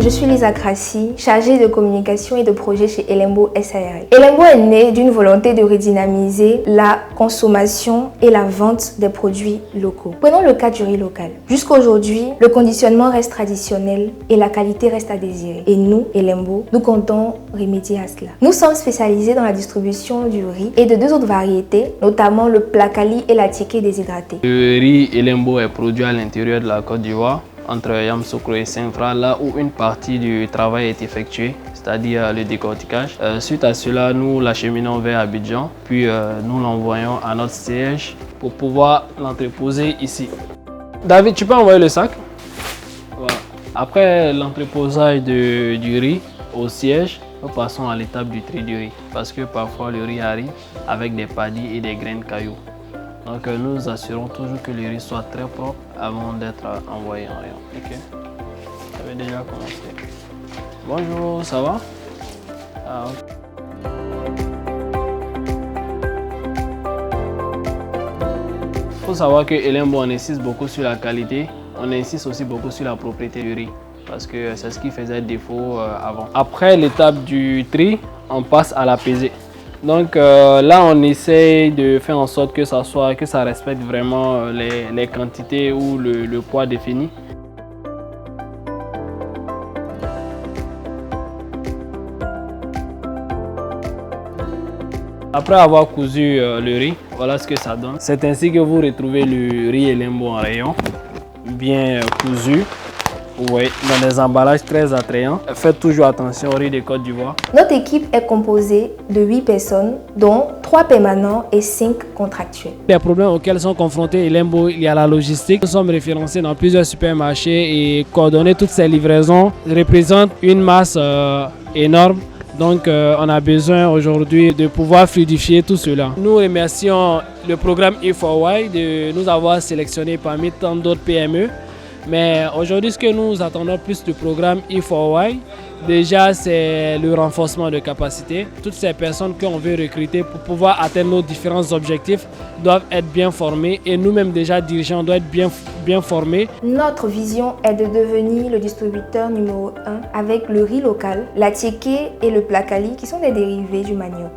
Je suis Lisa Krassi, chargée de communication et de projet chez Elembo SARL. Elembo est né d'une volonté de redynamiser la consommation et la vente des produits locaux. Prenons le cas du riz local. Jusqu'à aujourd'hui, le conditionnement reste traditionnel et la qualité reste à désirer. Et nous, Elembo, nous comptons remédier à cela. Nous sommes spécialisés dans la distribution du riz et de deux autres variétés, notamment le Placali et la tické déshydraté. Le riz Elembo est produit à l'intérieur de la Côte d'Ivoire, entre Yamoussoukro et Saint-Fra, là où une partie du travail est effectuée, c'est-à-dire le décortiquage. Suite à cela, nous l'acheminons vers Abidjan, puis nous l'envoyons à notre siège pour pouvoir l'entreposer ici. David, tu peux envoyer le sac? Voilà. Après l'entreposage du riz au siège, nous passons à l'étape du tri du riz, parce que parfois le riz arrive avec des paddies et des graines de cailloux. Donc nous assurons toujours que le riz soit très propre avant d'être envoyé en rayon. Ok. Ça avait déjà commencé. Bonjour, ça va? Il faut savoir que Elembo, on insiste beaucoup sur la qualité, on insiste aussi beaucoup sur la propriété du riz, parce que c'est ce qui faisait défaut avant. Après l'étape du tri, on passe à la pesée. Donc là, on essaye de faire en sorte que ça respecte vraiment les quantités ou le poids défini. Après avoir cousu le riz, voilà ce que ça donne. C'est ainsi que vous retrouvez le riz Elembo en rayon, bien cousu. Oui, dans des emballages très attrayants. Faites toujours attention au riz de Côte d'Ivoire. Notre équipe est composée de 8 personnes, dont 3 permanents et 5 contractuels. Les problèmes auxquels sont confrontés Elembo, il y a la logistique. Nous sommes référencés dans plusieurs supermarchés et coordonner toutes ces livraisons représente une masse énorme. Donc on a besoin aujourd'hui de pouvoir fluidifier tout cela. Nous remercions le programme E4Y de nous avoir sélectionnés parmi tant d'autres PME. Mais aujourd'hui, ce que nous attendons plus du programme E4Y, déjà c'est le renforcement de capacité. Toutes ces personnes qu'on veut recruter pour pouvoir atteindre nos différents objectifs doivent être bien formées et nous-mêmes déjà dirigeants doivent être bien formés. Notre vision est de devenir le distributeur numéro 1 avec le riz local, la tické et le Placali qui sont des dérivés du manioc.